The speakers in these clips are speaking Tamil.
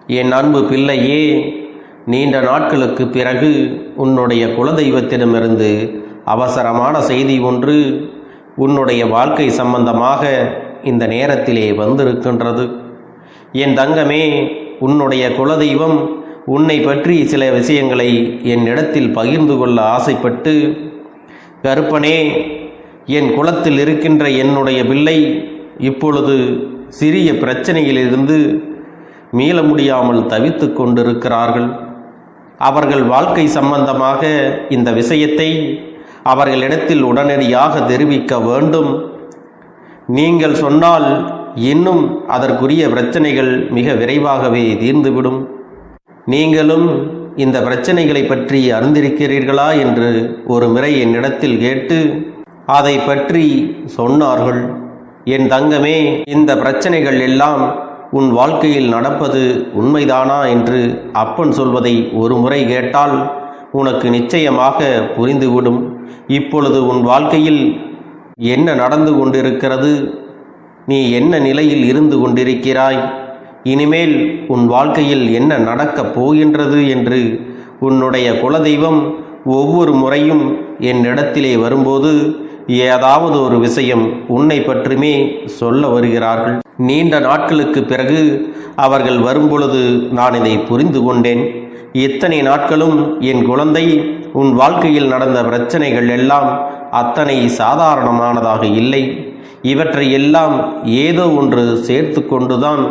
என் அன்பு பிள்ளையே, நீண்ட நாட்களுக்கு பிறகு உன்னுடைய குலதெய்வத்திடமிருந்து அவசரமான செய்தி ஒன்று உன்னுடைய வாழ்க்கை சம்பந்தமாக இந்த நேரத்திலே வந்திருக்கின்றது. என் தங்கமே, உன்னுடைய குலதெய்வம் உன்னை பற்றி சில விஷயங்களை என்னிடத்தில் பகிர்ந்து கொள்ள ஆசைப்பட்டு, கருப்பனே, என் குலத்தில் இருக்கின்ற என்னுடைய பிள்ளை இப்பொழுது சிறிய பிரச்சனையிலிருந்து மீள முடியாமல் தவித்து கொண்டிருக்கிறார்கள். அவர்கள் வாழ்க்கை சம்பந்தமாக இந்த விஷயத்தை அவர்களிடத்தில் உடனடியாக தெரிவிக்க வேண்டும். நீங்கள் சொன்னால் இன்னும் அதற்குரிய பிரச்சனைகள் மிக விரைவாகவே தீர்ந்துவிடும். நீங்களும் இந்த பிரச்சனைகளை பற்றி அறிந்திருக்கிறீர்களா என்று ஒரு முறை என்னிடத்தில் கேட்டு அதை பற்றி சொன்னார்கள். என் தங்கமே, இந்த பிரச்சனைகள் எல்லாம் உன் வாழ்க்கையில் நடப்பது உண்மைதானா என்று அப்பன் சொல்வதை ஒரு முறை கேட்டால் உனக்கு நிச்சயமாக புரிந்துவிடும். இப்பொழுது உன் வாழ்க்கையில் என்ன நடந்து கொண்டிருக்கிறது, நீ என்ன நிலையில் இருந்து கொண்டிருக்கிறாய், இனிமேல் உன் வாழ்க்கையில் என்ன நடக்கப் போகின்றது என்று உன்னுடைய குலதெய்வம் ஒவ்வொரு முறையும் என்னிடத்திலே வரும்போது ஏதாவது ஒரு விஷயம் உன்னை பற்றுமே சொல்ல வருகிறார்கள். நீண்ட நாட்களுக்கு பிறகு அவர்கள் வரும்பொழுது நான் இதை புரிந்து கொண்டேன். இத்தனை நாட்களும் என் குழந்தை, உன் வாழ்க்கையில் நடந்த பிரச்சனைகள் எல்லாம் அத்தனை சாதாரணமானதாக இல்லை. இவற்றை எல்லாம் ஏதோ ஒன்று சேர்த்து கொண்டுதான்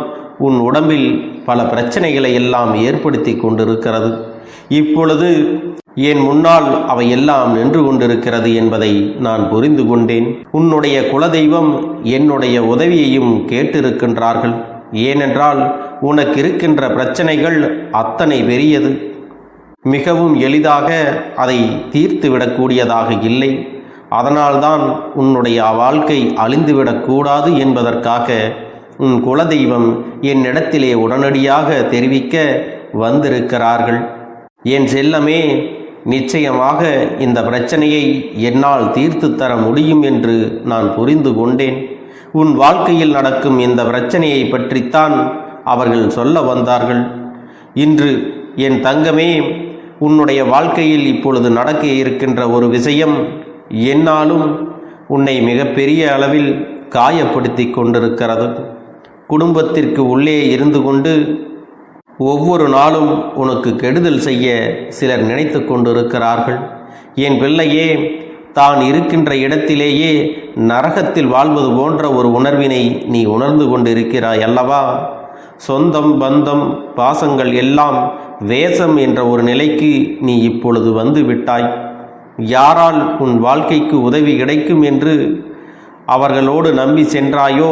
உன் உடம்பில் பல பிரச்சனைகளை எல்லாம் ஏற்படுத்தி கொண்டிருக்கிறது. இப்பொழுது என் முன்னால் அவையெல்லாம் நின்று கொண்டிருக்கிறது என்பதை நான் புரிந்து கொண்டேன். உன்னுடைய குலதெய்வம் என்னுடைய உதவியையும் கேட்டிருக்கின்றார்கள். ஏனென்றால் உனக்கு இருக்கின்ற பிரச்சனைகள் அத்தனை பெரியது. மிகவும் எளிதாக அதை தீர்த்துவிடக்கூடியதாக இல்லை. அதனால்தான் உன்னுடைய வாழ்க்கை அழிந்துவிடக்கூடாது என்பதற்காக உன் குலதெய்வம் என்னிடத்திலே உடனடியாக தெரிவிக்க வந்திருக்கிறார்கள். என் செல்லமே, நிச்சயமாக இந்த பிரச்சனையை என்னால் தீர்த்து தர முடியும் என்று நான் புரிந்து கொண்டேன். உன் வாழ்க்கையில் நடக்கும் இந்த பிரச்சனையை பற்றித்தான் அவர்கள் சொல்ல வந்தார்கள். இன்று என் தங்கமே, உன்னுடைய வாழ்க்கையில் இப்பொழுது நடக்க இருக்கின்ற ஒரு விஷயம் என்னாலும் உன்னை மிகப்பெரிய அளவில் காயப்படுத்தி கொண்டிருக்கிறது. குடும்பத்திற்கு உள்ளே இருந்து கொண்டு ஒவ்வொரு நாளும் உனக்கு கெடுதல் செய்ய சிலர் நினைத்து கொண்டிருக்கிறார்கள். என் பிள்ளையே, தான் இருக்கின்ற இடத்திலேயே நரகத்தில் வாழ்வது போன்ற ஒரு உணர்வினை நீ உணர்ந்து கொண்டிருக்கிறாய் அல்லவா? சொந்தம், பந்தம், பாசங்கள் எல்லாம் வேஷம் என்ற ஒரு நிலைக்கு நீ இப்பொழுது வந்து விட்டாய். யாரால் உன் வாழ்க்கைக்கு உதவி கிடைக்கும் என்று அவர்களோடு நம்பி சென்றாயோ,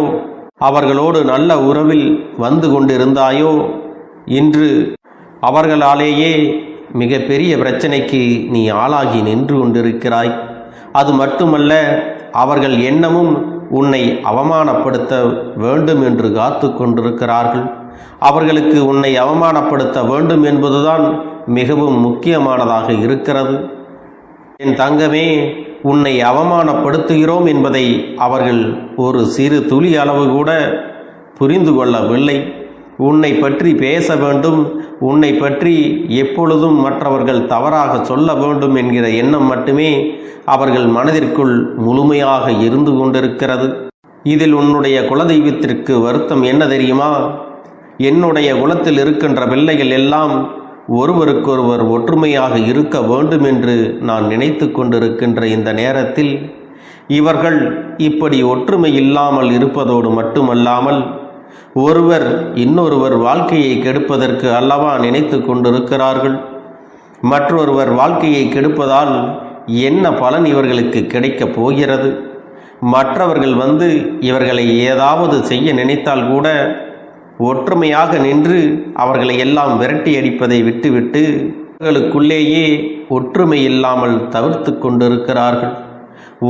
அவர்களோடு நல்ல உறவில் வந்து கொண்டிருந்தாயோ, இன்று அவர்களாலேயே மிக பெரிய பிரச்சனைக்கு நீ ஆளாகி நின்று கொண்டிருக்கிறாய். அது மட்டுமல்ல, அவர்கள் எண்ணமும் உன்னை அவமானப்படுத்த வேண்டும் என்று காத்து கொண்டிருக்கிறார்கள். அவர்களுக்கு உன்னை அவமானப்படுத்த வேண்டும் என்பதுதான் மிகவும் முக்கியமானதாக இருக்கிறது. என் தங்கமே, உன்னை அவமானப்படுத்துகிறோம் என்பதை அவர்கள் ஒரு சிறு துளி அளவு கூட புரிந்து கொள்ளவில்லை. உன்னை பற்றி பேச வேண்டும், உன்னை பற்றி எப்பொழுதும் மற்றவர்கள் தவறாக சொல்ல வேண்டும் என்கிற எண்ணம் மட்டுமே அவர்கள் மனதிற்குள் முழுமையாக இருந்து கொண்டிருக்கிறது. இதில் உன்னுடைய குலதெய்வத்திற்கு வருத்தம் என்ன தெரியுமா? என்னுடைய குலத்தில் இருக்கின்ற பிள்ளைகள் எல்லாம் ஒருவருக்கொருவர் ஒற்றுமையாக இருக்க வேண்டும் என்று நான் நினைத்து கொண்டிருக்கின்ற இந்த நேரத்தில் இவர்கள் இப்படி ஒற்றுமை இல்லாமல் இருப்பதோடு மட்டுமல்லாமல் ஒருவர் இன்னொருவர் வாழ்க்கையை கெடுப்பதற்கு அல்லவா நினைத்து கொண்டிருக்கிறார்கள். மற்றொருவர் வாழ்க்கையை கெடுப்பதால் என்ன பலன் இவர்களுக்கு கிடைக்கப் போகிறது? மற்றவர்கள் வந்து இவர்களை ஏதாவது செய்ய நினைத்தால் கூட ஒற்றுமையாக நின்று அவர்களை எல்லாம் விரட்டி அடிப்பதை விட்டுவிட்டு அவர்களுக்குள்ளேயே ஒற்றுமை இல்லாமல் தவிர்த்து கொண்டிருக்கிறார்கள்.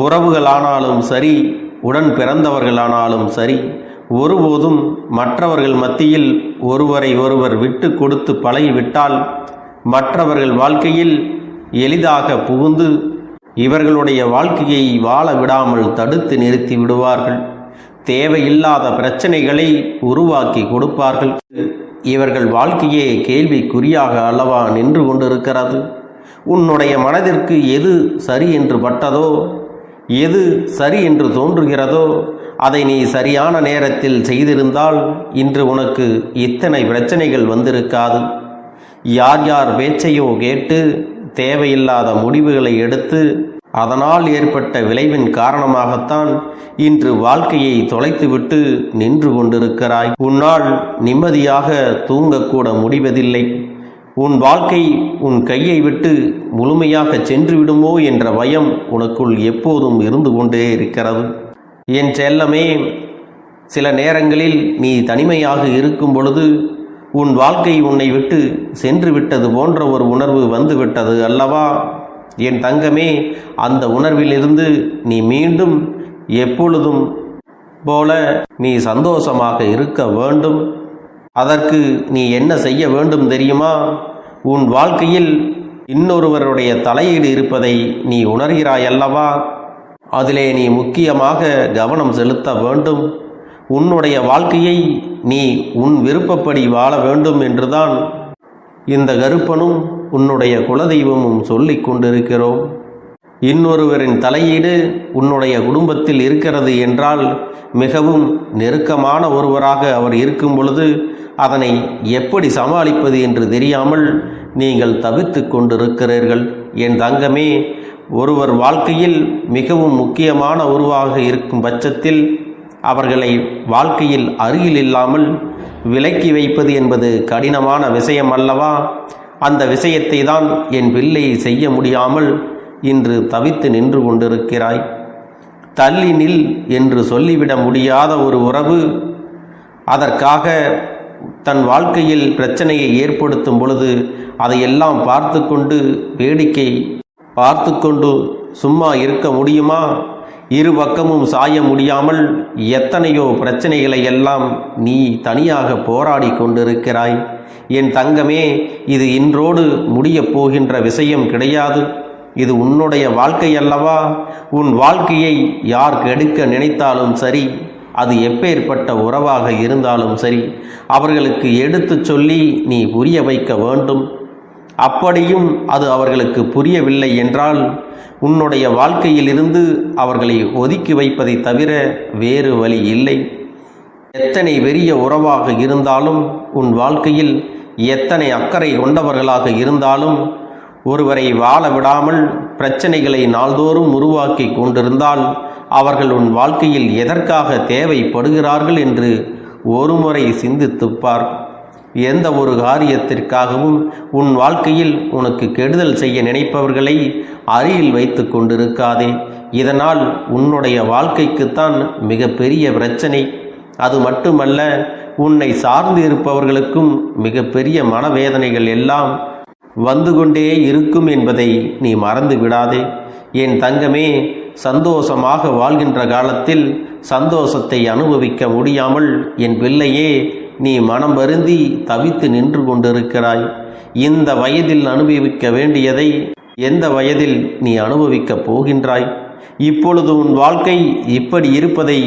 உறவுகளானாலும் சரி, உடன் பிறந்தவர்களானாலும் சரி, ஒருபோதும் மற்றவர்கள் மத்தியில் ஒருவரை ஒருவர் விட்டு கொடுத்து பழகிவிட்டால் மற்றவர்கள் வாழ்க்கையில் எளிதாக புகுந்து இவர்களுடைய வாழ்க்கையை வாழ விடாமல் தடுத்து நிறுத்தி விடுவார்கள். தேவையில்லாத பிரச்சனைகளை உருவாக்கி கொடுப்பார்கள். இவர்கள் வாழ்க்கையே கேள்விக்குறியாக அல்லவா நின்று கொண்டிருக்கிறது. உன்னுடைய மனதிற்கு எது சரி என்று பட்டதோ, எது சரி என்று தோன்றுகிறதோ அதை நீ சரியான நேரத்தில் செய்திருந்தால் இன்று உனக்கு இத்தனை பிரச்சனைகள் வந்திருக்காது. யார் யார் பேச்சையோ கேட்டு தேவையில்லாத முடிவுகளை எடுத்து அதனால் ஏற்பட்ட விளைவின் காரணமாகத்தான் இன்று வாழ்க்கையை தொலைத்துவிட்டு நின்று கொண்டிருக்கிறாய். உன்னால் நிம்மதியாக தூங்கக்கூட முடிவதில்லை. உன் வாழ்க்கை உன் கையை விட்டு முழுமையாக சென்று விடுமோ என்ற பயம் உனக்குள் எப்போதும் இருந்து கொண்டே இருக்கிறது. என் செல்லமே, சில நேரங்களில் நீ தனிமையாக இருக்கும் பொழுது உன் வாழ்க்கை உன்னை விட்டு சென்று விட்டது போன்ற ஒரு உணர்வு வந்துவிட்டது அல்லவா? என் தங்கமே, அந்த உணர்விலிருந்து நீ மீண்டும் எப்பொழுதும் போல நீ சந்தோஷமாக இருக்க வேண்டும். அதற்கு நீ என்ன செய்ய வேண்டும் தெரியுமா? உன் வாழ்க்கையில் இன்னொருவருடைய தலையீடு இருப்பதை நீ உணர்கிறாய் அல்லவா? அதிலே நீ முக்கியமாக கவனம் செலுத்த வேண்டும். உன்னுடைய வாழ்க்கையை நீ உன் விருப்பப்படி வாழ வேண்டும் என்றுதான் இந்த கருப்பனும் உன்னுடைய குலதெய்வமும் சொல்லிக் கொண்டிருக்கிறோம். இன்னொருவரின் தலையீடு உன்னுடைய குடும்பத்தில் இருக்கிறது என்றால் மிகவும் நெருக்கமான ஒருவராக அவர் இருக்கும் பொழுது அதனை எப்படி சமாளிப்பது என்று தெரியாமல் நீங்கள் தவித்து கொண்டிருக்கிறீர்கள். என் தங்கமே, ஒருவர் வாழ்க்கையில் மிகவும் முக்கியமான உருவாக இருக்கும் பட்சத்தில் அவர்களை வாழ்க்கையில் அருகில் இல்லாமல் விலக்கி வைப்பது என்பது கடினமான விஷயம் அல்லவா? அந்த விஷயத்தை தான் என் பிள்ளை செய்ய முடியாமல் இன்று தவித்து நின்று கொண்டிருக்கிறாய். தள்ளி நில் என்று சொல்லிவிட முடியாத ஒரு உறவு அதற்காக தன் வாழ்க்கையில் பிரச்சனையை ஏற்படுத்தும் பொழுது அதையெல்லாம் பார்த்து கொண்டு வேடிக்கை பார்த்து கொண்டு சும்மா இருக்க முடியுமா? இரு பக்கமும் சாய முடியாமல் எத்தனையோ பிரச்சனைகளை எல்லாம் நீ தனியாக போராடி கொண்டிருக்கிறாய். என் தங்கமே, இது இன்றோடு முடியப் போகின்ற விஷயம் கிடையாது. இது உன்னுடைய வாழ்க்கை அல்லவா? உன் வாழ்க்கையை யார் கெடுக்க நினைத்தாலும் சரி, அது எப்பேற்பட்ட உறவாக இருந்தாலும் சரி, அவர்களுக்கு எடுத்து சொல்லி நீ புரிய வைக்க வேண்டும். அப்படியும் அது அவர்களுக்கு புரியவில்லை என்றால் உன்னுடைய வாழ்க்கையிலிருந்து அவர்களை ஒதுக்கி வைப்பதை தவிர வேறு வழி இல்லை. எத்தனை பெரிய உறவாக இருந்தாலும், உன் வாழ்க்கையில் எத்தனை அக்கறை கொண்டவர்களாக இருந்தாலும், ஒருவரை வாழ விடாமல் பிரச்சனைகளை நாள்தோறும் உருவாக்கி கொண்டிருந்தால் அவர்கள் உன் வாழ்க்கையில் எதற்காக தேவைப்படுகிறார்கள் என்று ஒருமுறை சிந்தித்துப்பார். எந்த ஒரு காரியத்திற்காகவும் உன் வாழ்க்கையில் உனக்கு கெடுதல் செய்ய நினைப்பவர்களை அருகில் வைத்து கொண்டிருக்காதே. இதனால் உன்னுடைய வாழ்க்கைக்குத்தான் மிகப்பெரிய பிரச்சனை. அது மட்டுமல்ல, உன்னை சார்ந்து இருப்பவர்களுக்கும் மிகப்பெரிய மனவேதனைகள் எல்லாம் வந்து கொண்டே இருக்கும் என்பதை நீ மறந்து விடாதே. என் தங்கமே, சந்தோஷமாக வாழ்கின்ற காலத்தில் சந்தோஷத்தை அனுபவிக்க முடியாமல் என் பிள்ளையே நீ மனம் வருந்தி தவித்து நின்று கொண்டிருக்கிறாய். இந்த வயதில் அனுபவிக்க வேண்டியதை எந்த வயதில் நீ அனுபவிக்கப் போகின்றாய்? இப்பொழுது உன் வாழ்க்கை இப்படி இருப்பதை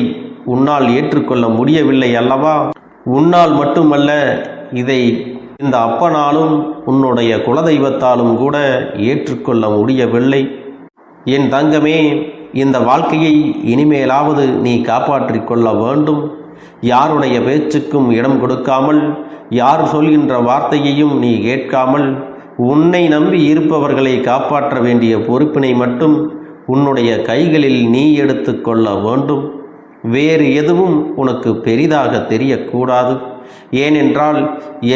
உன்னால் ஏற்றுக்கொள்ள முடியவில்லை அல்லவா? உன்னால் மட்டுமல்ல, இதை இந்த அப்பனாலும் உன்னுடைய குலதெய்வத்தாலும் கூட ஏற்றுக்கொள்ள முடியவில்லை. என் தங்கமே, இந்த வாழ்க்கையை இனிமேலாவது நீ காப்பாற்றிக் கொள்ள வேண்டும். யாருடைய பேச்சுக்கும் இடம் கொடுக்காமல், யார் சொல்கின்ற வார்த்தையையும் நீ கேட்காமல், உன்னை நம்பி இருப்பவர்களை காப்பாற்ற வேண்டிய பொறுப்பினை மட்டும் உன்னுடைய கைகளில் நீ எடுத்து கொள்ள வேண்டும். வேறு எதுவும் உனக்கு பெரிதாக தெரியக்கூடாது. ஏனென்றால்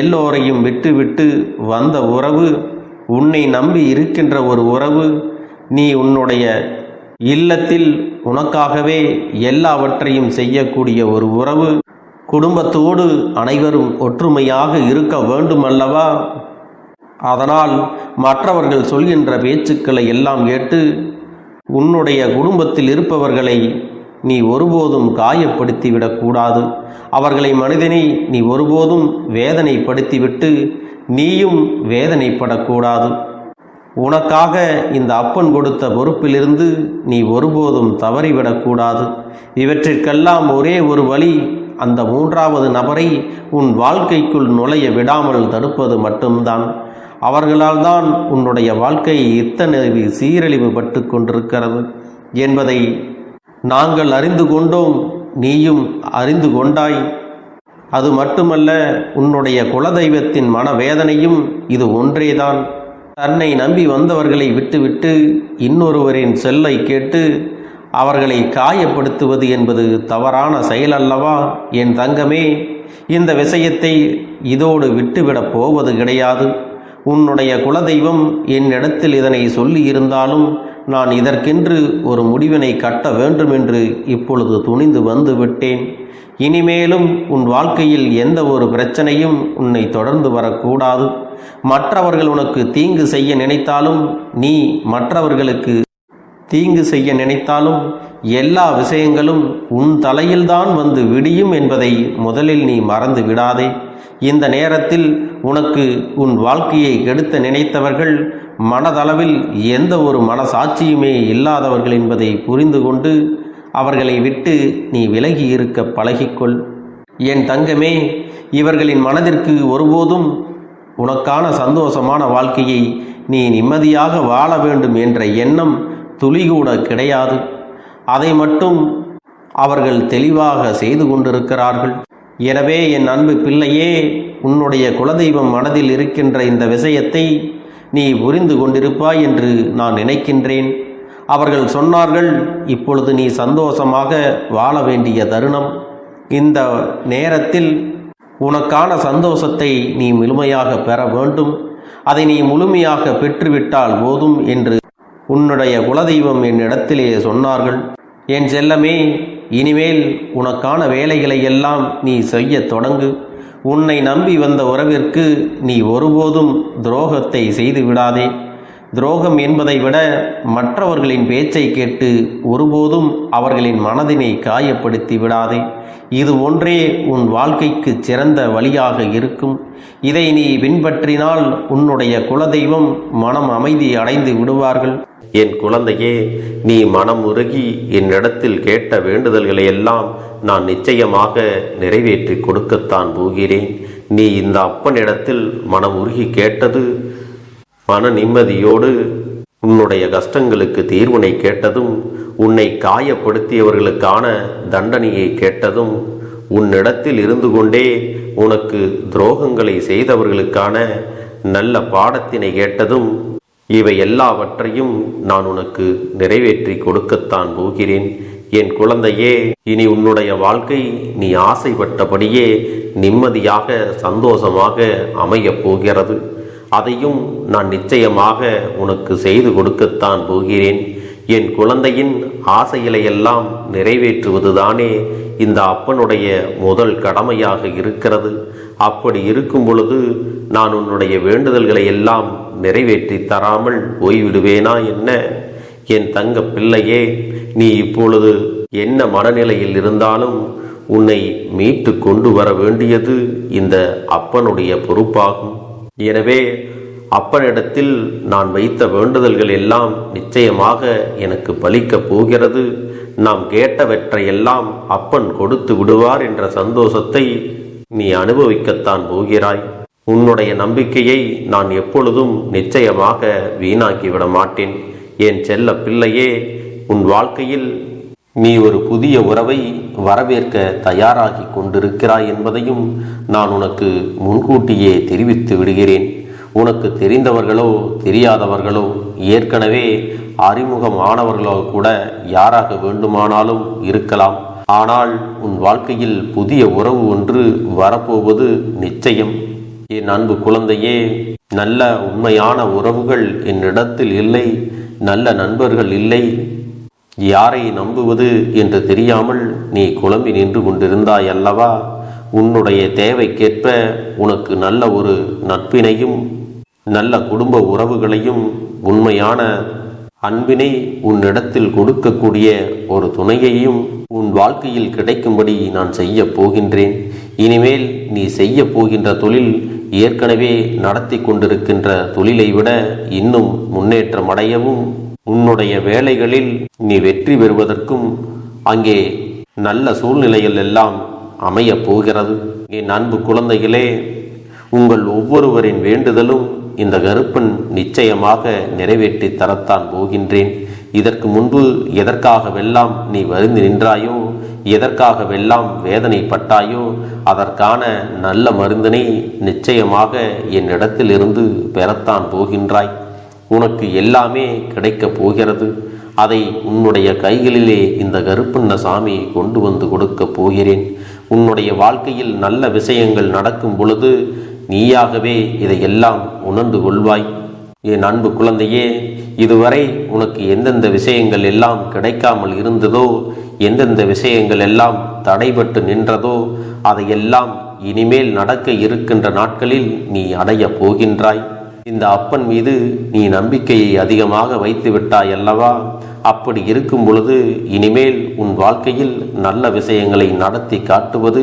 எல்லோரையும் விட்டுவிட்டு வந்த உறவு, உன்னை நம்பி இருக்கின்ற ஒரு உறவு, நீ உன்னுடைய இல்லத்தில் உனக்காகவே எல்லாவற்றையும் செய்யக்கூடிய ஒரு உறவு, குடும்பத்தோடு அனைவரும் ஒற்றுமையாக இருக்க வேண்டும் அல்லவா? அதனால் மற்றவர்கள் சொல்கின்ற பேச்சுக்களை எல்லாம் கேட்டு உன்னுடைய குடும்பத்தில் இருப்பவர்களை நீ ஒருபோதும் காயப்படுத்திவிடக்கூடாது. அவர்களை மனிதனை நீ ஒருபோதும் வேதனைப்படுத்திவிட்டு நீயும் வேதனைப்படக்கூடாது. உனக்காக இந்த அப்பன் கொடுத்த பொறுப்பிலிருந்து நீ ஒருபோதும் தவறிவிடக்கூடாது. இவற்றிற்கெல்லாம் ஒரே ஒரு வழி, அந்த மூன்றாவது நபரை உன் வாழ்க்கைக்குள் நுழைய விடாமல் தடுப்பது மட்டும்தான். அவர்களால் தான் உன்னுடைய வாழ்க்கை இத்தனை சீரழிவுபட்டு கொண்டிருக்கிறது என்பதை நாங்கள் அறிந்து கொண்டோம், நீயும் அறிந்து கொண்டாய். அது மட்டுமல்ல, உன்னுடைய குலதெய்வத்தின் மனவேதனையும் இது ஒன்றேதான். தன்னை நம்பி வந்தவர்களை விட்டுவிட்டு இன்னொருவரின் செல்லை கேட்டு அவர்களை காயப்படுத்துவது என்பது தவறான செயல் அல்லவா? என் தங்கமே, இந்த விஷயத்தை இதோடு விட்டுவிடப் போவது கிடையாது. உன்னுடைய குலதெய்வம் என்னிடத்தில் இதனை சொல்லி இருந்தாலும் நான் இதற்கென்று ஒரு முடிவினை கட்ட வேண்டும் என்று இப்பொழுது துணிந்து வந்து விட்டேன். இனிமேலும் உன் வாழ்க்கையில் எந்த ஒரு பிரச்சனையும் உன்னை தொடர்ந்து வரக்கூடாது. மற்றவர்கள் உனக்கு தீங்கு செய்ய நினைத்தாலும், நீ மற்றவர்களுக்கு தீங்கு செய்ய நினைத்தாலும் எல்லா விஷயங்களும் உன் தலையில்தான் வந்து விடியும் என்பதை முதலில் நீ மறந்து விடாதே. இந்த நேரத்தில் உனக்கு உன் வாழ்க்கையை கெடுத்த நினைத்தவர்கள் மனதளவில் எந்த ஒரு மனசாட்சியுமே இல்லாதவர்கள் என்பதை புரிந்து கொண்டு அவர்களை விட்டு நீ விலகி இருக்க பழகிக்கொள். என் தங்கமே, இவர்களின் மனதிற்கு ஒருபோதும் உனக்கான சந்தோஷமான வாழ்க்கையை நீ நிம்மதியாக வாழ வேண்டும் என்ற எண்ணம் துளிகூட கிடையாது. அதை மட்டும் அவர்கள் தெளிவாக செய்து கொண்டிருக்கிறார்கள். எனவே என் அன்பு பிள்ளையே, உன்னுடைய குலதெய்வம் மனதில் இருக்கின்ற இந்த விஷயத்தை நீ புரிந்து கொண்டிருப்பாய் என்று நான் நினைக்கின்றேன். அவர்கள் சொன்னார்கள், இப்பொழுது நீ சந்தோஷமாக வாழ வேண்டிய தருணம். இந்த நேரத்தில் உனக்கான சந்தோஷத்தை நீ முழுமையாக பெற வேண்டும். அதை நீ முழுமையாக பெற்றுவிட்டால் போதும் என்று உன்னுடைய குலதெய்வம் என்னிடத்திலே சொன்னார்கள். என் செல்லமே, இனிமேல் உனக்கான வேலைகளை எல்லாம் நீ செய்ய தொடங்கு. உன்னை நம்பி வந்த உறவிற்கு நீ ஒருபோதும் துரோகத்தை செய்து விடாதே. துரோகம் என்பதை விட மற்றவர்களின் பேச்சை கேட்டு ஒருபோதும் அவர்களின் மனதினை காயப்படுத்தி விடாதே. இது ஒன்றே உன் வாழ்க்கைக்கு சிறந்த வழியாக இருக்கும். இதை நீ பின்பற்றினால் உன்னுடைய குலதெய்வம் மனம் அமைதி அடைந்து விடுவார்கள். என் குழந்தையே, நீ மனம் உருகி என்னிடத்தில் கேட்ட வேண்டுதல்களை எல்லாம் நான் நிச்சயமாக நிறைவேற்றி கொடுக்கத்தான் போகிறேன். நீ இந்த அப்பனிடத்தில் மனம் உருகி கேட்டது, மன நிம்மதியோடு உன்னுடைய கஷ்டங்களுக்கு தீர்வினை கேட்டதும், உன்னை காயப்படுத்தியவர்களுக்கான தண்டனையை கேட்டதும், உன்னிடத்தில் இருந்து கொண்டே உனக்கு துரோகங்களை செய்தவர்களுக்கான நல்ல பாடத்தினை கேட்டதும், இவை எல்லாவற்றையும் நான் உனக்கு நிறைவேற்றி கொடுக்கத்தான் போகிறேன். என் குழந்தையே, இனி உன்னுடைய வாழ்க்கை நீ ஆசைப்பட்டபடியே நிம்மதியாக சந்தோஷமாக அமையப் போகிறது. அதையும் நான் நிச்சயமாக உனக்கு செய்து கொடுக்கத்தான் போகிறேன். என் குழந்தையின் ஆசைகளை எல்லாம் நிறைவேற்றுவதுதானே இந்த அப்பனுடைய முதல் கடமையாக இருக்கிறது. அப்படி இருக்கும் பொழுது நான் உன்னுடைய வேண்டுதல்களை எல்லாம் நிறைவேற்றி தராமல் போய்விடுவேனா என்ன? என் தங்க பிள்ளையே, நீ இப்பொழுது என்ன மனநிலையில் இருந்தாலும் உன்னை மீட்டு கொண்டு வர வேண்டியது இந்த அப்பனுடைய பொறுப்பாகும். எனவே அப்பனிடத்தில் நான் வைத்த வேண்டுதல்கள் எல்லாம் நிச்சயமாக எனக்கு பலிக்கப் போகிறது. நாம் கேட்டவற்றையெல்லாம் அப்பன் கொடுத்து விடுவார் என்ற சந்தோஷத்தை நீ அனுபவிக்கத்தான் போகிறாய். உன்னுடைய நம்பிக்கையை நான் எப்பொழுதும் நிச்சயமாக வீணாக்கிவிட மாட்டேன். என் செல்ல பிள்ளையே, உன் வாழ்க்கையில் நீ ஒரு புதிய உறவை வரவேற்க தயாராகி கொண்டிருக்கிறாய் என்பதையும் நான் உனக்கு முன்கூட்டியே தெரிவித்து விடுகிறேன். உனக்கு தெரிந்தவர்களோ தெரியாதவர்களோ, ஏற்கனவே அறிமுகமானவர்களோ கூட யாராக வேண்டுமானாலும் இருக்கலாம். ஆனால் உன் வாழ்க்கையில் புதிய உறவு ஒன்று வரப்போவது நிச்சயம். என் அன்பு குழந்தையே, நல்ல உண்மையான உறவுகள் என்னிடத்தில் இல்லை, நல்ல நண்பர்கள் இல்லை. யாரை நம்புவது என்று தெரியாமல் நீ குழம்பி நின்று கொண்டிருந்தாய் அல்லவா? உன்னுடைய தேவைக்கேற்ப உனக்கு நல்ல ஒரு நட்பினையும் நல்ல குடும்ப உறவுகளையும் உண்மையான அன்பினை உன்னிடத்தில் கொடுக்கக்கூடிய ஒரு துணையையும் உன் வாழ்க்கையில் கிடைக்கும்படி நான் செய்ய போகின்றேன். இனிமேல் நீ செய்ய போகின்ற தொழில் ஏற்கனவே நடத்தி கொண்டிருக்கின்ற தொழிலை விட இன்னும் முன்னேற்றம் அடையவும், உன்னுடைய வேலைகளில் நீ வெற்றி பெறுவதற்கும், அங்கே நல்ல சூழ்நிலைகள் எல்லாம் அமையப் போகிறது. என் அன்பு குழந்தைகளே, உங்கள் ஒவ்வொருவரின் வேண்டுதலும் இந்த கருப்பன் நிச்சயமாக நிறைவேற்றி தரத்தான் போகின்றேன். இதற்கு முன்பு எதற்காகவெல்லாம் நீ வருந்தி நின்றாயோ, எதற்காகவெல்லாம் வேதனைப்பட்டாயோ, அதற்கான நல்ல மருந்தினை நிச்சயமாக என்னிடத்திலிருந்து பெறத்தான் போகின்றாய். உனக்கு எல்லாமே கிடைக்கப் போகிறது. அதை உன்னுடைய கைகளிலே இந்த கருப்பண்ண சாமி கொண்டு வந்து கொடுக்கப் போகிறேன். உன்னுடைய வாழ்க்கையில் நல்ல விஷயங்கள் நடக்கும் பொழுது நீயாகவே இதையெல்லாம் உணர்ந்து கொள்வாய். என் அன்பு குழந்தையே, இதுவரை உனக்கு எந்தெந்த விஷயங்கள் எல்லாம் கிடைக்காமல் இருந்ததோ, எந்தெந்த விஷயங்கள் எல்லாம் தடைபட்டு நின்றதோ, அதையெல்லாம் இனிமேல் நடக்க இருக்கின்ற நாட்களில் நீ அடைய போகின்றாய். இந்த அப்பன் மீது நீ நம்பிக்கையை அதிகமாக வைத்து விட்டாய் அல்லவா? அப்படி இருக்கும் பொழுது இனிமேல் உன் வாழ்க்கையில் நல்ல விஷயங்களை நடத்தி காட்டுவது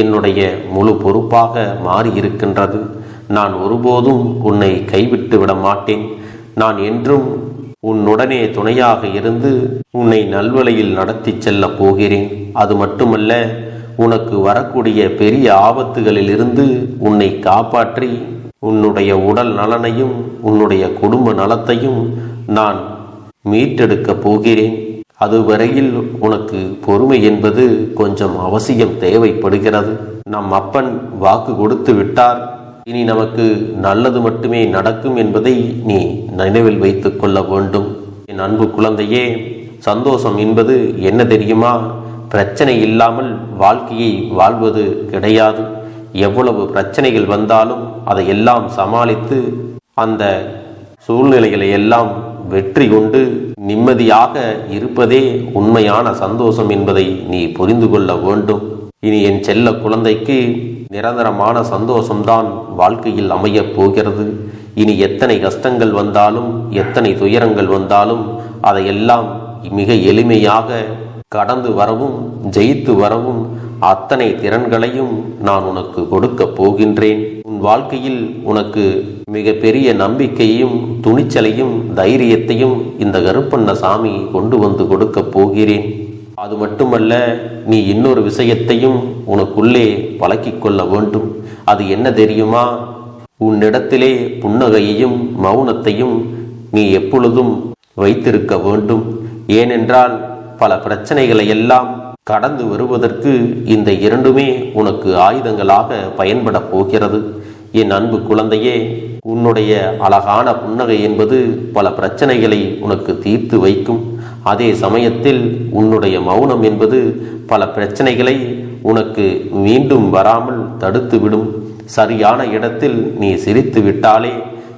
என்னுடைய முழு பொறுப்பாக மாறியிருக்கின்றது. நான் ஒருபோதும் உன்னை கைவிட்டு விட மாட்டேன். நான் என்றும் உன்னுடனே துணையாக இருந்து உன்னை நல்வழியில் நடத்தி செல்ல போகிறேன். அது மட்டுமல்ல, உனக்கு வரக்கூடிய பெரிய ஆபத்துகளில் இருந்து உன்னை காப்பாற்றி உன்னுடைய உடல் நலனையும் உன்னுடைய குடும்ப நலத்தையும் நான் மீட்டெடுக்கப் போகிறேன். அதுவரையில் உனக்கு பொறுமை என்பது கொஞ்சம் அவசியம் தேவைப்படுகிறது. நம் அப்பன் வாக்கு கொடுத்து விட்டார். இனி நமக்கு நல்லது மட்டுமே நடக்கும் என்பதை நீ நினைவில் வைத்துக் கொள்ள வேண்டும். என் அன்பு குழந்தையே, சந்தோஷம் என்பது என்ன தெரியுமா? பிரச்சனை இல்லாமல் வாழ்க்கையை வாழ்வது கிடையாது. எவ்வளவு பிரச்சனைகள் வந்தாலும் அதையெல்லாம் சமாளித்து அந்த சூழ்நிலைகளை எல்லாம் வெற்றி கொண்டு நிம்மதியாக இருப்பதே உண்மையான சந்தோஷம் என்பதை நீ புரிந்து கொள்ள வேண்டும். இனி என் செல்ல குழந்தைக்கு நிரந்தரமான சந்தோஷம்தான் வாழ்க்கையில் அமையப் போகிறது. இனி எத்தனை கஷ்டங்கள் வந்தாலும், எத்தனை துயரங்கள் வந்தாலும் அதையெல்லாம் மிக எளிமையாக கடந்து வரவும் ஜெயித்து வரவும் அத்தனை திறன்களையும் நான் உனக்கு கொடுக்க போகின்றேன். உன் வாழ்க்கையில் உனக்கு மிக பெரிய நம்பிக்கையையும் துணிச்சலையும் தைரியத்தையும் இந்த கருப்பண்ண சாமி கொண்டு வந்து கொடுக்க போகிறேன். அது மட்டுமல்ல, நீ இன்னொரு விஷயத்தையும் உனக்குள்ளே பழக்கிக் கொள்ள வேண்டும். அது என்ன தெரியுமா? உன்னிடத்திலே புன்னகையையும் மௌனத்தையும் நீ எப்பொழுதும் வைத்திருக்க வேண்டும். ஏனென்றால் பல பிரச்சனைகளை எல்லாம் கடந்து வருவதற்கு இந்த இரண்டுமே உனக்கு ஆயுதங்களாக பயன்பட போகிறது. என் அன்பு குழந்தையே, உன்னுடைய அழகான புன்னகை என்பது பல பிரச்சனைகளை உனக்கு தீர்த்து வைக்கும். அதே சமயத்தில் உன்னுடைய மௌனம் என்பது பல பிரச்சனைகளை உனக்கு மீண்டும் வராமல் தடுத்து விடும். சரியான இடத்தில் நீ சிரித்து விட்டாலே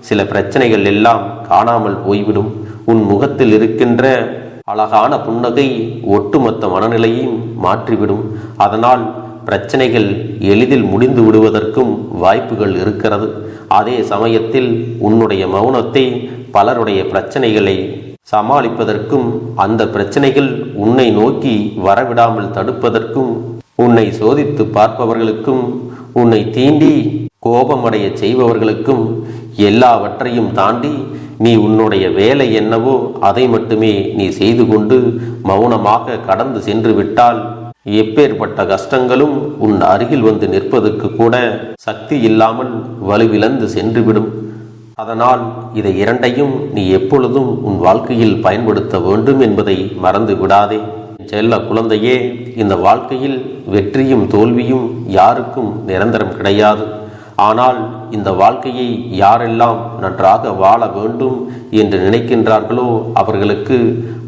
சில பிரச்சனைகள் எல்லாம் காணாமல் போய்விடும். உன் முகத்தில் இருக்கின்ற அழகான புன்னகை ஒட்டுமொத்த மனநிலையையும் மாற்றிவிடும். அதனால் பிரச்சனைகள் எளிதில் முடிந்து விடுவதற்கும் வாய்ப்புகள் இருக்கிறது. அதே சமயத்தில் உன்னுடைய மௌனத்தை பலருடைய பிரச்சனைகளை சமாளிப்பதற்கும், அந்த பிரச்சனைகள் உன்னை நோக்கி வரவிடாமல் தடுப்பதற்கும், உன்னை சோதித்து பார்ப்பவர்களுக்கும், உன்னை தீண்டி கோபமடைய செய்பவர்களுக்கும் எல்லாவற்றையும் தாண்டி நீ உன்னுடைய வேலை என்னவோ அதை மட்டுமே நீ செய்து கொண்டு மௌனமாக கடந்து சென்று விட்டால் எப்பேற்பட்ட கஷ்டங்களும் உன் அருகில் வந்து நிற்பதற்கு கூட சக்தி இல்லாமல் வலுவிழந்து சென்றுவிடும். அதனால் இதை இரண்டையும் நீ எப்பொழுதும் உன் வாழ்க்கையில் பயன்படுத்த வேண்டும் என்பதை மறந்து விடாதே. செல்ல குழந்தையே, இந்த வாழ்க்கையில் வெற்றியும் தோல்வியும் யாருக்கும் நிரந்தரம் கிடையாது. ஆனால் இந்த வாழ்க்கையை யாரெல்லாம் நன்றாக வாழ வேண்டும் என்று நினைக்கின்றார்களோ அவர்களுக்கு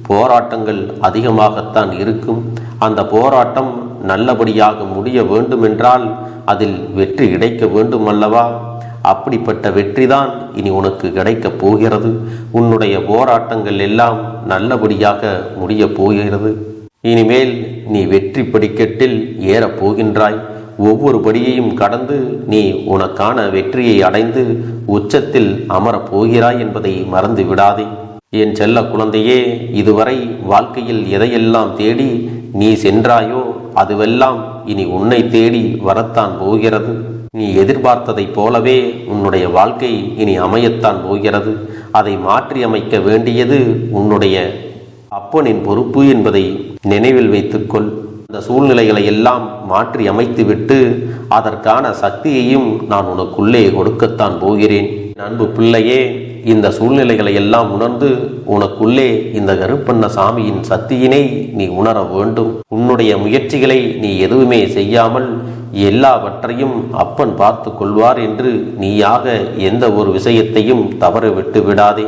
போராட்டங்கள் அதிகமாகத்தான் இருக்கும். அந்த போராட்டம் நல்லபடியாக முடிய வேண்டுமென்றால் அதில் வெற்றி கிடைக்க வேண்டும் அல்லவா? அப்படிப்பட்ட வெற்றிதான் இனி உனக்கு கிடைக்கப் போகிறது. உன்னுடைய போராட்டங்கள் எல்லாம் நல்லபடியாக முடியப் போகிறது. இனிமேல் நீ வெற்றி படிக்கட்டில் ஏறப் போகின்றாய். ஒவ்வொரு படியையும் கடந்து நீ உனக்கான வெற்றியை அடைந்து உச்சத்தில் அமரப் போகிறாய் என்பதை மறந்து விடாதே. என் செல்ல குழந்தையே, இதுவரை வாழ்க்கையில் எதையெல்லாம் தேடி நீ சென்றாயோ அதுவெல்லாம் இனி உன்னை தேடி வரத்தான் போகிறது. நீ எதிர்பார்த்ததைப் போலவே உன்னுடைய வாழ்க்கை இனி அமையத்தான் போகிறது. அதை மாற்றி அமைக்க வேண்டியது உன்னுடைய அப்பனின் பொறுப்பு என்பதை நினைவில் வைத்துக்கொள். அந்த சூழ்நிலைகளை எல்லாம் மாற்றி அமைத்துவிட்டு அதற்கான சக்தியையும் நான் உனக்குள்ளே கொடுக்கத்தான் போகிறேன். அன்பு பிள்ளையே, இந்த சூழ்நிலைகளை எல்லாம் உணர்ந்து உனக்குள்ளே இந்த கருப்பண்ண சாமியின் சக்தியினை நீ உணர வேண்டும். உன்னுடைய முயற்சிகளை நீ எதுவுமே செய்யாமல் எல்லாவற்றையும் அப்பன் பார்த்து கொள்வார் என்று நீயாக எந்த ஒரு விஷயத்தையும் தவற விட்டு விடாதே.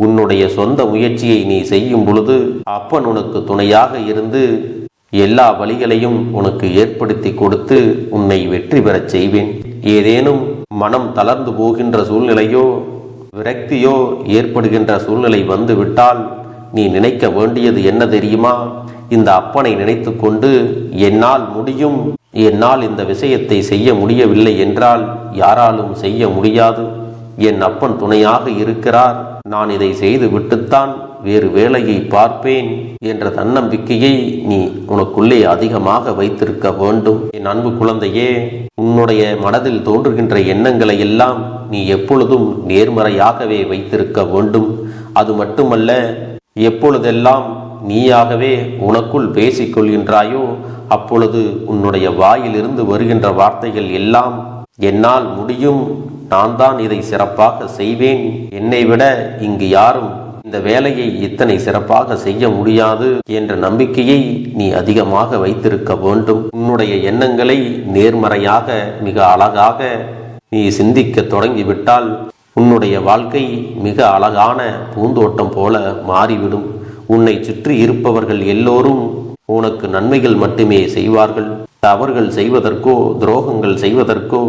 உன்னுடைய சொந்த முயற்சியை நீ செய்யும் பொழுது அப்பன் உனக்கு துணையாக இருந்து எல்லா வழிகளையும் உனக்கு ஏற்படுத்தி கொடுத்து உன்னை வெற்றி பெறச் செய்வேன். ஏதேனும் மனம் தளர்ந்து போகின்ற சூழ்நிலையோ விரக்தியோ ஏற்படுகின்ற சூழ்நிலை வந்து விட்டால் நீ நினைக்க வேண்டியது என்ன தெரியுமா? இந்த அப்பனை நினைத்து கொண்டு என்னால் முடியும், என்னால் இந்த விஷயத்தை செய்ய முடியவில்லை என்றால் யாராலும் செய்ய முடியாது, என் அப்பன் துணையாக இருக்கிறார், நான் இதை செய்து விட்டுத்தான் வேறு வேலையை பார்ப்பேன் என்ற தன்னம்பிக்கையை நீ உனக்குள்ளே அதிகமாக வைத்திருக்க வேண்டும். என் அன்பு குழந்தையே, உன்னுடைய மனதில் தோன்றுகின்ற எண்ணங்களை எல்லாம் நீ எப்பொழுதும் நேர்மறையாகவே வைத்திருக்க வேண்டும். அது மட்டுமல்ல, எப்பொழுதெல்லாம் நீயாகவே உனக்குள் பேசிக்கொள்கின்றாயோ அப்பொழுது உன்னுடைய வாயிலிருந்து வருகின்ற வார்த்தைகள் எல்லாம் என்னால் முடியும், நான் தான் இதை சிறப்பாக செய்வேன், என்னை விட இங்கு யாரும் இந்த வேலையை இத்தனை சிறப்பாக செய்ய முடியாது என்ற நம்பிக்கையை நீ அதிகமாக வைத்திருக்க வேண்டும். உன்னுடைய எண்ணங்களை நேர்மறையாக மிக அழகாக நீ சிந்திக்க தொடங்கிவிட்டால் உன்னுடைய வாழ்க்கை மிக அழகான பூந்தோட்டம் போல மாறிவிடும். உன்னை சுற்றி இருப்பவர்கள் எல்லோரும் உனக்கு நன்மைகள் மட்டுமே செய்வார்கள். தவறுகள் செய்வதற்கோ துரோகங்கள் செய்வதற்கோ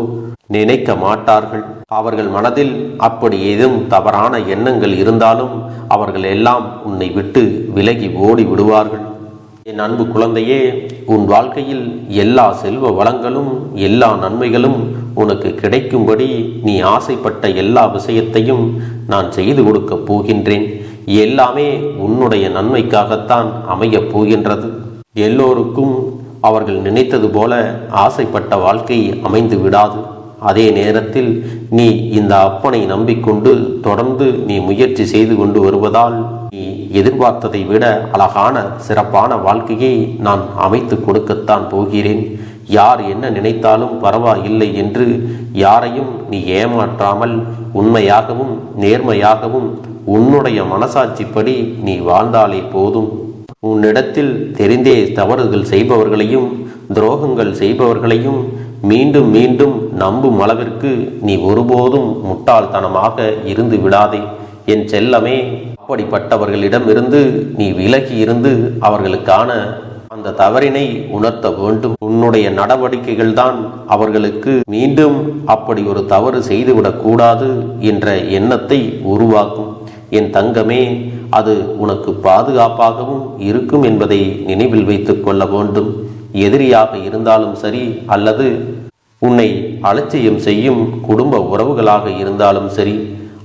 நினைக்க மாட்டார்கள். அவர்கள் மனதில் அப்படி ஏதும் தவறான எண்ணங்கள் இருந்தாலும் அவர்கள் எல்லாம் உன்னை விட்டு விலகி ஓடி விடுவார்கள். என் அன்பு குழந்தையே, உன் வாழ்க்கையில் எல்லா செல்வ வளங்களும் எல்லா நன்மைகளும் உனக்கு கிடைக்கும்படி நீ ஆசைப்பட்ட எல்லா விஷயத்தையும் நான் செய்து கொடுக்கப் போகின்றேன். எல்லாமே உன்னுடைய நன்மைக்காகத்தான் அமையப் போகின்றது. எல்லோருக்கும் அவர்கள் நினைத்தது போல ஆசைப்பட்ட வாழ்க்கை அமைந்து விடாது. அதே நேரத்தில் நீ இந்த அப்பனை நம்பிக்கொண்டு தொடர்ந்து நீ முயற்சி செய்து கொண்டு வருவதால் நீ எதிர்பார்த்ததை விட அழகான சிறப்பான வாழ்க்கையை நான் அமைத்து கொடுக்கத்தான் போகிறேன். யார் என்ன நினைத்தாலும் பரவாயில்லை என்று யாரையும் நீ ஏமாற்றாமல் உண்மையாகவும் நேர்மையாகவும் உன்னுடைய மனசாட்சிப்படி நீ வாழ்ந்தாலே போதும். உன்னிடத்தில் தெரிந்தே தவறுகள் செய்பவர்களையும் துரோகங்கள் செய்பவர்களையும் மீண்டும் மீண்டும் நம்பும் அளவிற்கு நீ ஒருபோதும் முட்டாள்தனமாக இருந்து விடாதே என் செல்லமே. அப்படிப்பட்டவர்களிடமிருந்து நீ விலகி இருந்து அவர்களுக்கான அந்த தவறினை உணர்த்த வேண்டும். உன்னுடைய நடவடிக்கைகள் தான் அவர்களுக்கு மீண்டும் அப்படி ஒரு தவறு செய்துவிடக் கூடாது என்ற எண்ணத்தை உருவாக்கும். என் தங்கமே, அது உனக்கு பாதுகாப்பாகவும் இருக்கும் என்பதை நினைவில் வைத்துக் கொள்ள வேண்டும். எதிரியாக இருந்தாலும் சரி அல்லது உன்னை அலட்சியம் செய்யும் குடும்ப உறவுகளாக இருந்தாலும் சரி,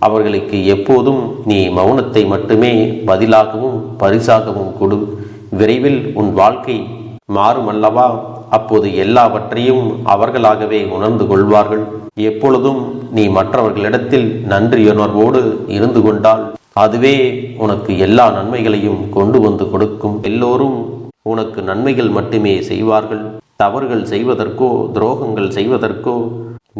அவர்களுக்கு எப்போதும் நீ மௌனத்தை மட்டுமே பதிலாகவும் பரிசாகவும் கொடு. விரைவில் உன் வாழ்க்கை மாறுமல்லவா? அப்போது எல்லாவற்றையும் அவர்களாகவே உணர்ந்து கொள்வார்கள். எப்பொழுதும் நீ மற்றவர்களிடத்தில் நன்றியுணர்வோடு இருந்து கொண்டால் அதுவே உனக்கு எல்லா நன்மைகளையும் கொண்டு வந்து கொடுக்கும். எல்லோரும் உனக்கு நன்மைகள் மட்டுமே செய்வார்கள். தவறுகள் செய்வதற்கோ துரோகங்கள் செய்வதற்கோ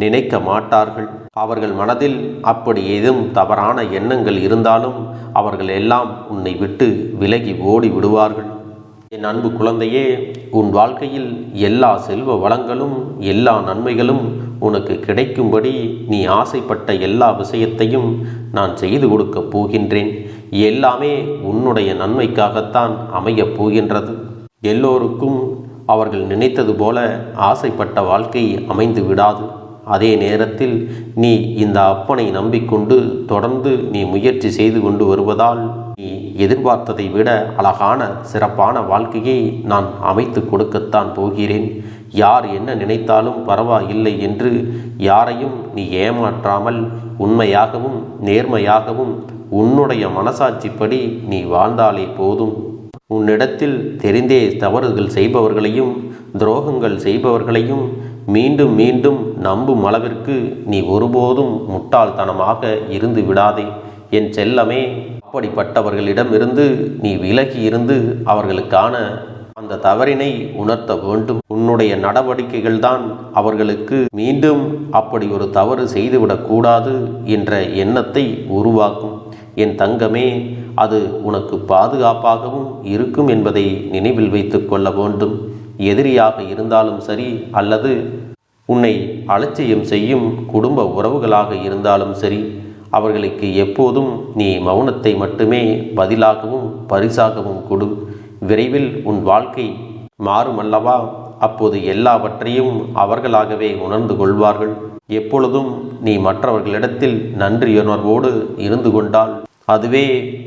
நினைக்க மாட்டார்கள். அவர்கள் மனதில் அப்படி ஏதும் தவறான எண்ணங்கள் இருந்தாலும் அவர்கள் எல்லாம் உன்னை விட்டு விலகி ஓடி விடுவார்கள். என் அன்பு குழந்தையே, உன் வாழ்க்கையில் எல்லா செல்வ வளங்களும் எல்லா நன்மைகளும் உனக்கு கிடைக்கும்படி நீ ஆசைப்பட்ட எல்லா விஷயத்தையும் நான் செய்து கொடுக்கப் போகின்றேன். எல்லாமே உன்னுடைய நன்மைக்காகத்தான் அமையப் போகின்றது. எல்லோருக்கும் அவர்கள் நினைத்தது போல ஆசைப்பட்ட வாழ்க்கை அமைந்து விடாது. அதே நேரத்தில் நீ இந்த அப்பனை நம்பிக்கொண்டு தொடர்ந்து நீ முயற்சி செய்து கொண்டு வருவதால் நீ எதிர்பார்த்ததை விட அழகான சிறப்பான வாழ்க்கையை நான் அமைத்து கொடுக்கத்தான் போகிறேன். யார் என்ன நினைத்தாலும் பரவாயில்லை என்று யாரையும் நீ ஏமாற்றாமல் உண்மையாகவும் நேர்மையாகவும் உன்னுடைய மனசாட்சிப்படி நீ வாழ்ந்தாலே போதும். உன்னிடத்தில் தெரிந்தே தவறுகள் செய்பவர்களையும் துரோகங்கள் செய்பவர்களையும் மீண்டும் மீண்டும் நம்பும் அளவிற்கு நீ ஒருபோதும் முட்டாள்தனமாக இருந்து விடாதே என் செல்லமே. அப்படிப்பட்டவர்களிடமிருந்து நீ விலகி இருந்து அவர்களுக்கான அந்த தவறினை உணர்த்த வேண்டும். உன்னுடைய நடவடிக்கைகள்தான் அவர்களுக்கு மீண்டும் அப்படி ஒரு தவறு செய்துவிடக்கூடாது என்ற எண்ணத்தை உருவாக்கும். என் தங்கமே, அது உனக்கு பாதுகாப்பாகவும் இருக்கும் என்பதை நினைவில் வைத்து கொள்ள வேண்டும். எதிரியாக இருந்தாலும் சரி, அல்லது உன்னை அலட்சியம் செய்யும் குடும்ப உறவுகளாக இருந்தாலும் சரி, அவர்களுக்கு எப்போதும் நீ மௌனத்தை மட்டுமே பதிலாகவும் பரிசாகவும் கொடு. விரைவில் உன் வாழ்க்கை மாறுமல்லவா? அப்போது எல்லாவற்றையும் அவர்களாகவே உணர்ந்து கொள்வார்கள். எப்பொழுதும் நீ மற்றவர்களிடத்தில் நன்றியுணர்வோடு இருந்து கொண்டால் அதுவே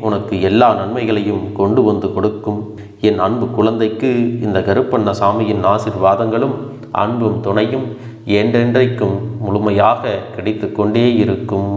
உனக்கு எல்லா நன்மைகளையும் கொண்டு வந்து கொடுக்கும். என் அன்பு குழந்தைக்கு இந்த கருப்பண்ணசாமியின் ஆசீர்வாதங்களும் அன்பும் துணையும் என்றென்றைக்கும் முழுமையாக கிடைத்து கொண்டே இருக்கும்.